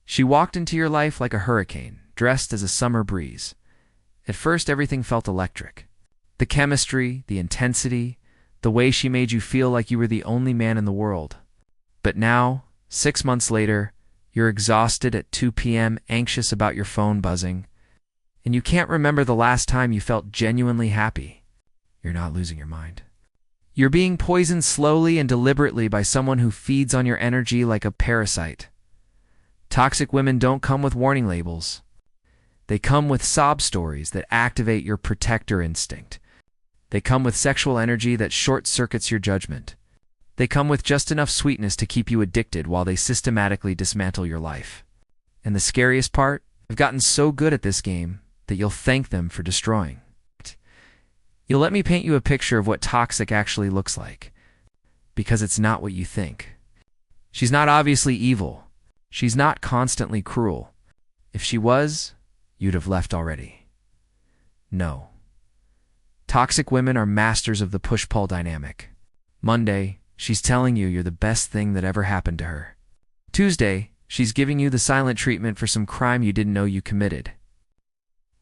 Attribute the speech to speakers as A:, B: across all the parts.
A: She walked into your life like a hurricane, dressed as a summer breeze. At first, everything felt electric. The chemistry, the intensity, the way she made you feel like you were the only man in the world. But now, 6 months later, you're exhausted at 2 p.m., anxious about your phone buzzing, and you can't remember the last time you felt genuinely happy. You're not losing your mind. You're being poisoned slowly and deliberately by someone who feeds on your energy like a parasite. Toxic women don't come with warning labels. They come with sob stories that activate your protector instinct. They come with sexual energy that short-circuits your judgment. They come with just enough sweetness to keep you addicted while they systematically dismantle your life. And the scariest part? They've gotten so good at this game that you'll thank them for destroying. You'll let me paint you a picture of what toxic actually looks like, because it's not what you think. She's not obviously evil. She's not constantly cruel. If she was, you'd have left already. No. Toxic women are masters of the push-pull dynamic. Monday, she's telling you you're the best thing that ever happened to her. Tuesday, she's giving you the silent treatment for some crime you didn't know you committed.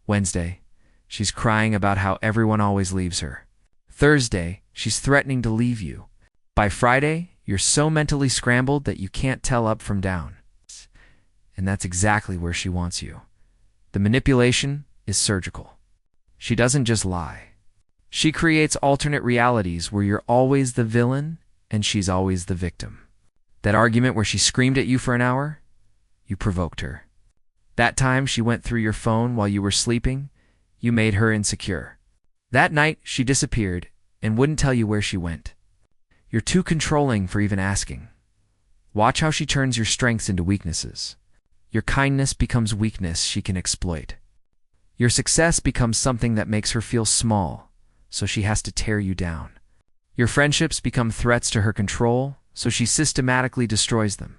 A: Wednesday, she's crying about how everyone always leaves her. Thursday, she's threatening to leave you. By Friday, you're so mentally scrambled that you can't tell up from down. And that's exactly where she wants you. The manipulation is surgical. She doesn't just lie. She creates alternate realities where you're always the villain and she's always the victim. That argument where she screamed at you for an hour, you provoked her. That time she went through your phone while you were sleeping, you made her insecure. That night she disappeared and wouldn't tell you where she went. You're too controlling for even asking. Watch how she turns your strengths into weaknesses. Your kindness becomes weakness she can exploit. Your success becomes something that makes her feel small, so she has to tear you down. Your friendships become threats to her control, so she systematically destroys them.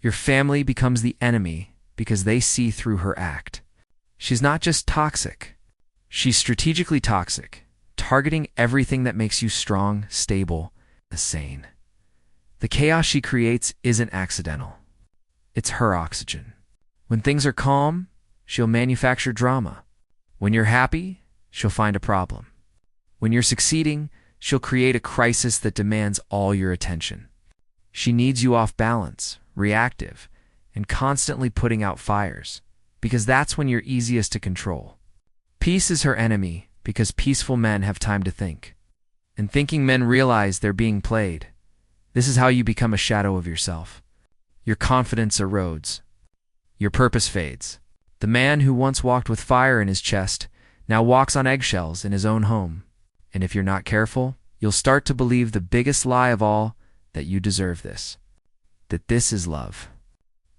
A: Your family becomes the enemy because they see through her act. She's not just toxic. She's strategically toxic, targeting everything that makes you strong, stable, and sane. The chaos she creates isn't accidental. It's her oxygen. When things are calm, she'll manufacture drama. When you're happy, she'll find a problem. When you're succeeding, she'll create a crisis that demands all your attention. She needs you off balance, reactive, and constantly putting out fires, because that's when you're easiest to control. Peace is her enemy because peaceful men have time to think. And thinking men realize they're being played. This is how you become a shadow of yourself. Your confidence erodes. Your purpose fades. The man who once walked with fire in his chest now walks on eggshells in his own home. And if you're not careful, you'll start to believe the biggest lie of all, that you deserve this. That this is love.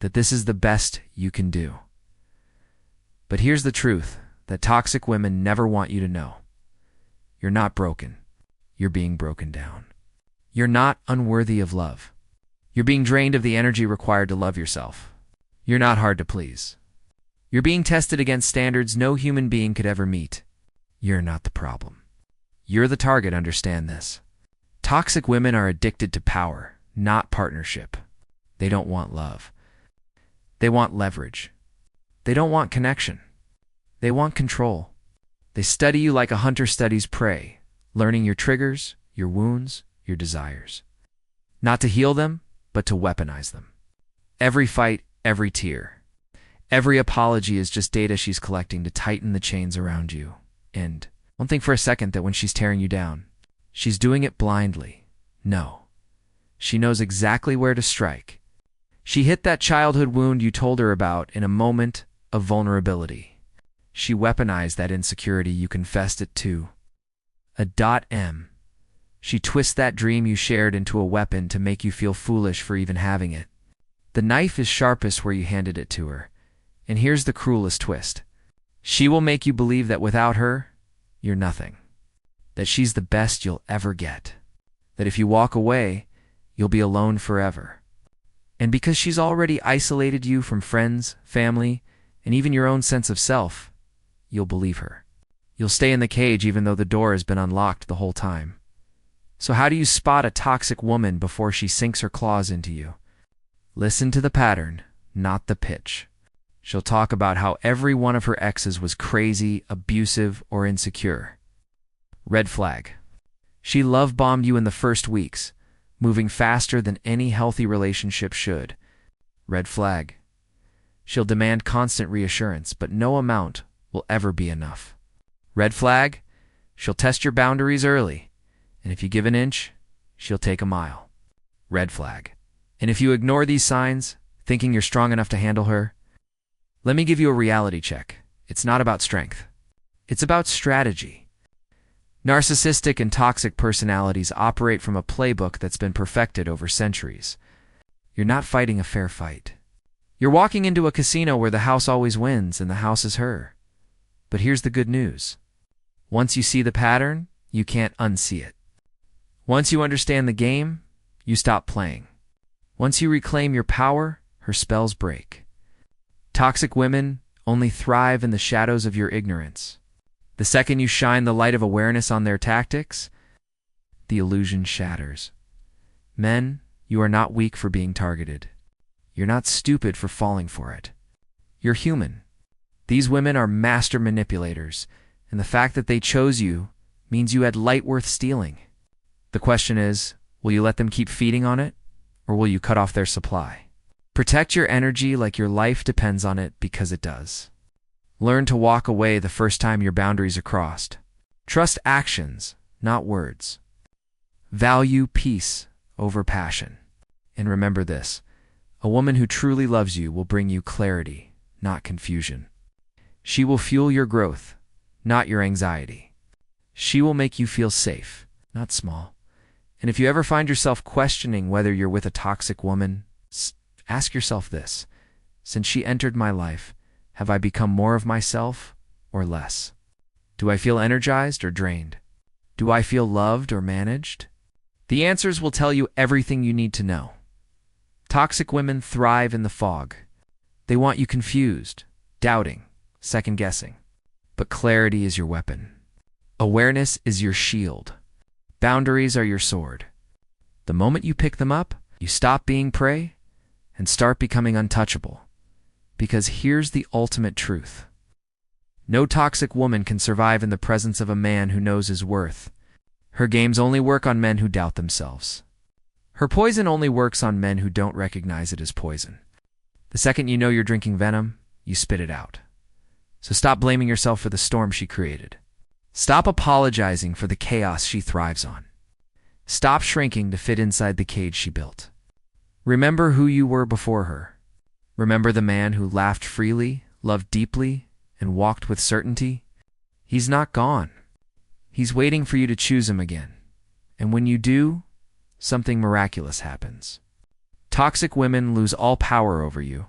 A: That this is the best you can do. But here's the truth that toxic women never want you to know. You're not broken. You're being broken down. You're not unworthy of love. You're being drained of the energy required to love yourself. You're not hard to please. You're being tested against standards no human being could ever meet. You're not the problem. You're the target, understand this. Toxic women are addicted to power, not partnership. They don't want love. They want leverage. They don't want connection. They want control. They study you like a hunter studies prey, learning your triggers, your wounds, your desires. Not to heal them, but to weaponize them. Every fight, every tear, every apology is just data she's collecting to tighten the chains around you. And don't think for a second that when she's tearing you down, she's doing it blindly. No. She knows exactly where to strike. She hit that childhood wound you told her about in a moment of vulnerability. She weaponized that insecurity you confessed it to. .m. She twists that dream you shared into a weapon to make you feel foolish for even having it. The knife is sharpest where you handed it to her. And here's the cruelest twist. She will make you believe that without her, you're nothing. That she's the best you'll ever get. That if you walk away, you'll be alone forever. And because she's already isolated you from friends, family, and even your own sense of self, you'll believe her. You'll stay in the cage even though the door has been unlocked the whole time. So how do you spot a toxic woman before she sinks her claws into you? Listen to the pattern. not the pitch. She'll talk about how every one of her exes was crazy, abusive, or insecure. Red flag. She love-bombed you in the first weeks, moving faster than any healthy relationship should. Red flag. She'll demand constant reassurance, but no amount will ever be enough. Red flag. She'll test your boundaries early, and if you give an inch, she'll take a mile. Red flag. And if you ignore these signs, thinking you're strong enough to handle her, let me give you a reality check. It's not about strength. It's about strategy. Narcissistic and toxic personalities operate from a playbook that's been perfected over centuries. You're not fighting a fair fight. You're walking into a casino where the house always wins and the house is her. But here's the good news. Once you see the pattern, you can't unsee it. Once you understand the game, you stop playing. Once you reclaim your power, her spells break. Toxic women only thrive in the shadows of your ignorance. The second you shine the light of awareness on their tactics, the illusion shatters. Men, you are not weak for being targeted. You're not stupid for falling for it. You're human. These women are master manipulators, and the fact that they chose you means you had light worth stealing. The question is, will you let them keep feeding on it, or will you cut off their supply? Protect your energy like your life depends on it, because it does. Learn to walk away the first time your boundaries are crossed. Trust actions, not words. Value peace over passion. And remember this, a woman who truly loves you will bring you clarity, not confusion. She will fuel your growth, not your anxiety. She will make you feel safe, not small. And if you ever find yourself questioning whether you're with a toxic woman, ask yourself this: since she entered my life, have I become more of myself or less? Do I feel energized or drained? Do I feel loved or managed? The answers will tell you everything you need to know. Toxic women thrive in the fog. They want you confused, doubting, second-guessing. But clarity is your weapon. Awareness is your shield. Boundaries are your sword. The moment you pick them up, you stop being prey and start becoming untouchable. Because here's the ultimate truth. No toxic woman can survive in the presence of a man who knows his worth. Her games only work on men who doubt themselves. Her poison only works on men who don't recognize it as poison. The second you know you're drinking venom, you spit it out. So stop blaming yourself for the storm she created. Stop apologizing for the chaos she thrives on. Stop shrinking to fit inside the cage she built. Remember who you were before her. Remember the man who laughed freely, loved deeply, and walked with certainty? He's not gone. He's waiting for you to choose him again. And when you do, something miraculous happens. Toxic women lose all power over you.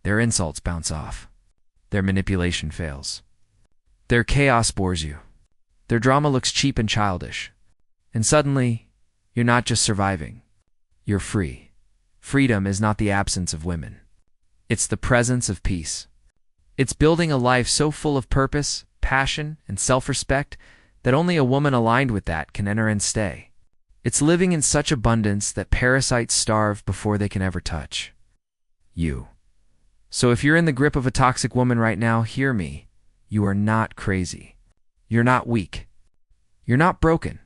A: Their insults bounce off. Their manipulation fails. Their chaos bores you. Their drama looks cheap and childish. And suddenly, you're not just surviving. You're free. Freedom is not the absence of women. It's the presence of peace. It's building a life so full of purpose, passion, and self-respect that only a woman aligned with that can enter and stay. It's living in such abundance that parasites starve before they can ever touch you. So if you're in the grip of a toxic woman right now, hear me. You are not crazy. You're not weak. You're not broken.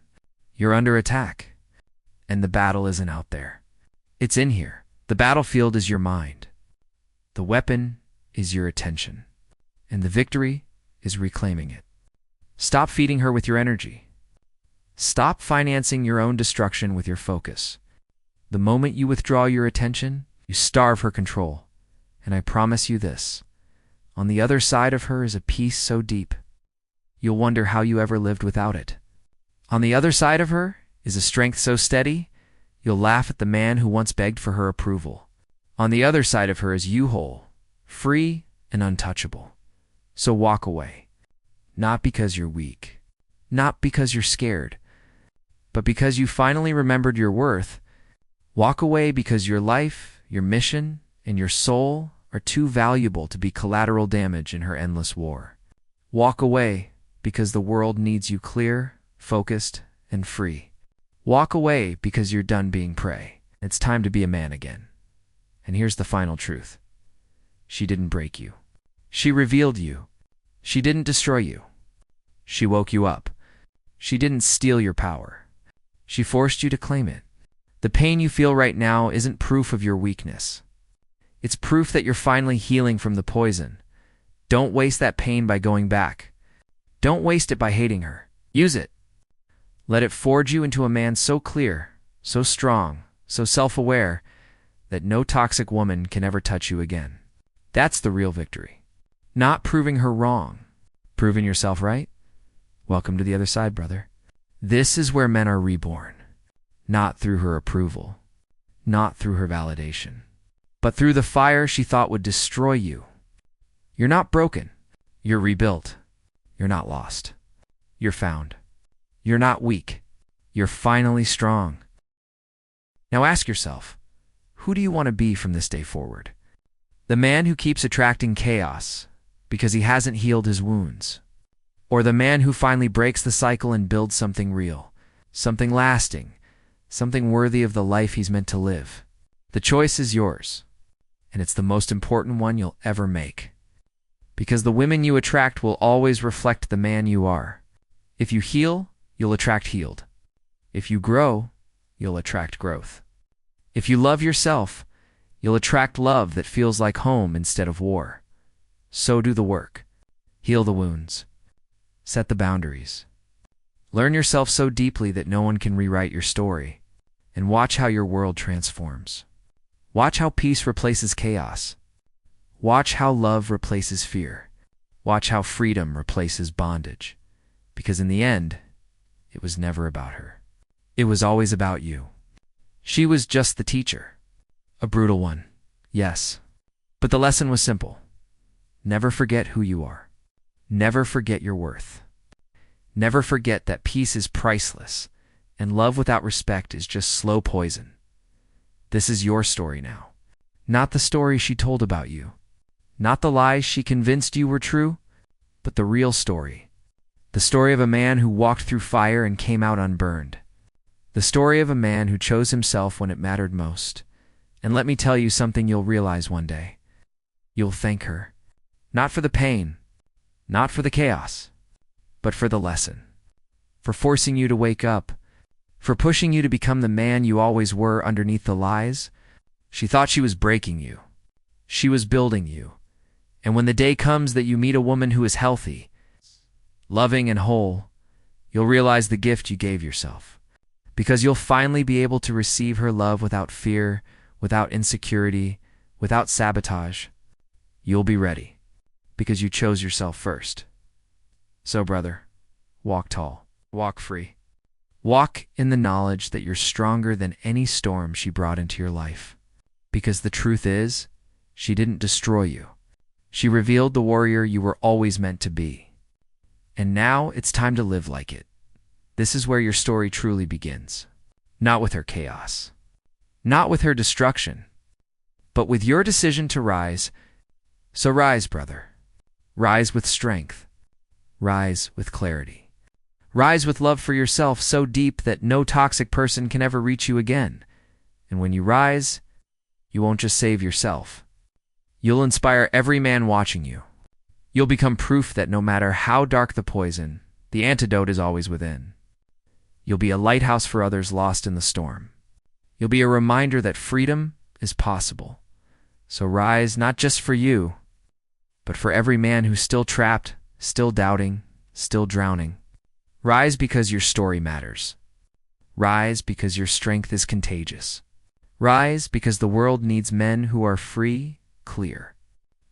A: You're under attack. And the battle isn't out there. It's in here. The battlefield is your mind. The weapon is your attention. And the victory is reclaiming it. Stop feeding her with your energy. Stop financing your own destruction with your focus. The moment you withdraw your attention, you starve her control. And I promise you this, on the other side of her is a peace so deep, you'll wonder how you ever lived without it. On the other side of her is a strength so steady, you'll laugh at the man who once begged for her approval. On the other side of her is you whole, free, and untouchable. So walk away. Not because you're weak, not because you're scared, but because you finally remembered your worth. Walk away because your life, your mission, and your soul are too valuable to be collateral damage in her endless war. Walk away because the world needs you clear, focused, and free. Walk away because you're done being prey. It's time to be a man again. And here's the final truth. She didn't break you. She revealed you. She didn't destroy you. She woke you up. She didn't steal your power. She forced you to claim it. The pain you feel right now isn't proof of your weakness. It's proof that you're finally healing from the poison. Don't waste that pain by going back. Don't waste it by hating her. Use it. Let it forge you into a man so clear, so strong, so self-aware that no toxic woman can ever touch you again. That's the real victory. Not proving her wrong. Proving yourself right? Welcome to the other side, brother. This is where men are reborn. Not through her approval. Not through her validation. But through the fire she thought would destroy you. You're not broken. You're rebuilt. You're not lost. You're found. You're not weak. You're finally strong. Now ask yourself, who do you want to be from this day forward? The man who keeps attracting chaos because he hasn't healed his wounds? Or the man who finally breaks the cycle and builds something real, something lasting, something worthy of the life he's meant to live? The choice is yours, and it's the most important one you'll ever make. Because the women you attract will always reflect the man you are. If you heal, you'll attract healed. If you grow, you'll attract growth. If you love yourself, you'll attract love that feels like home instead of war. So do the work. Heal the wounds. Set the boundaries. Learn yourself so deeply that no one can rewrite your story. And watch how your world transforms. Watch how peace replaces chaos. Watch how love replaces fear. Watch how freedom replaces bondage. Because in the end, it was never about her. It was always about you. She was just the teacher. A brutal one, yes. But the lesson was simple. Never forget who you are. Never forget your worth. Never forget that peace is priceless, and love without respect is just slow poison. This is your story now. Not the story she told about you. Not the lies she convinced you were true, but the real story. The story of a man who walked through fire and came out unburned. The story of a man who chose himself when it mattered most. And let me tell you something you'll realize one day. You'll thank her. Not for the pain, not for the chaos, but for the lesson. For forcing you to wake up. For pushing you to become the man you always were underneath the lies. She thought she was breaking you. She was building you. And when the day comes that you meet a woman who is healthy, loving and whole, you'll realize the gift you gave yourself. Because you'll finally be able to receive her love without fear, without insecurity, without sabotage. You'll be ready. Because you chose yourself first. So, brother, walk tall. Walk free. Walk in the knowledge that you're stronger than any storm she brought into your life. Because the truth is, she didn't destroy you. She revealed the warrior you were always meant to be. And now it's time to live like it. This is where your story truly begins. Not with her chaos. Not with her destruction. But with your decision to rise. So rise, brother. Rise with strength. Rise with clarity. Rise with love for yourself so deep that no toxic person can ever reach you again. And when you rise, you won't just save yourself. You'll inspire every man watching you. You'll become proof that no matter how dark the poison, the antidote is always within. You'll be a lighthouse for others lost in the storm. You'll be a reminder that freedom is possible. So rise not just for you, but for every man who's still trapped, still doubting, still drowning. Rise because your story matters. Rise because your strength is contagious. Rise because the world needs men who are free, clear,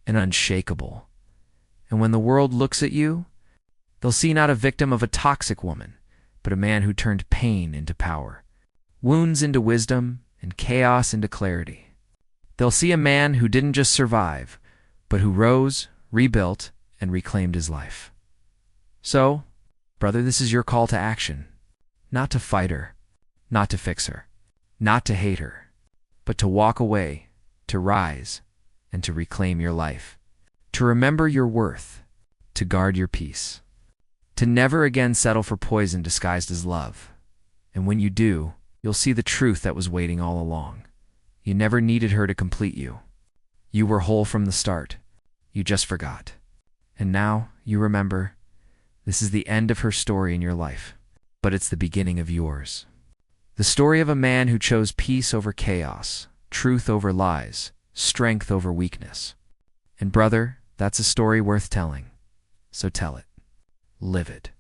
A: and unshakable. And when the world looks at you, they'll see not a victim of a toxic woman, but a man who turned pain into power, wounds into wisdom, and chaos into clarity. They'll see a man who didn't just survive, but who rose, rebuilt, and reclaimed his life. So, brother, this is your call to action. Not to fight her, not to fix her, not to hate her, but to walk away, to rise, and to reclaim your life. To remember your worth, to guard your peace, to never again settle for poison disguised as love. And when you do, you'll see the truth that was waiting all along. You never needed her to complete you. You were whole from the start. You just forgot. And now you remember. This is the end of her story in your life, but it's the beginning of yours. The story of a man who chose peace over chaos, truth over lies, strength over weakness. And brother, that's a story worth telling. So tell it. Live it.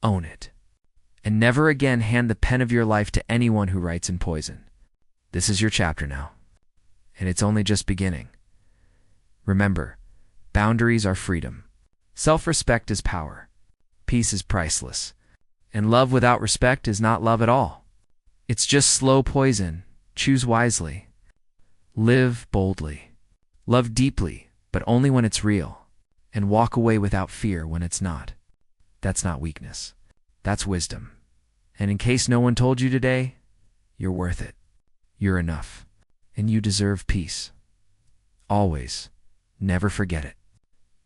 A: Own it. And never again hand the pen of your life to anyone who writes in poison. This is your chapter now. And it's only just beginning. Remember, boundaries are freedom. Self-respect is power. Peace is priceless. And love without respect is not love at all. It's just slow poison. Choose wisely. Live boldly. Love deeply, but only when it's real. And walk away without fear when it's not. That's not weakness. That's wisdom. And in case no one told you today, you're worth it. You're enough. And you deserve peace. Always. Never forget it.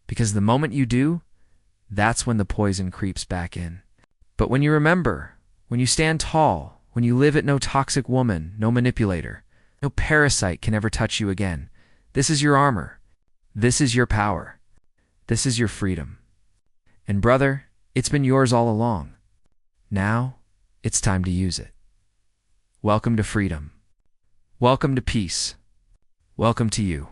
A: Because the moment you do, that's when the poison creeps back in. But when you remember, when you stand tall, when you live at no toxic woman, no manipulator, no parasite can ever touch you again. This is your armor. This is your power. This is your freedom. And brother, it's been yours all along. Now, it's time to use it. Welcome to freedom. Welcome to peace. Welcome to you.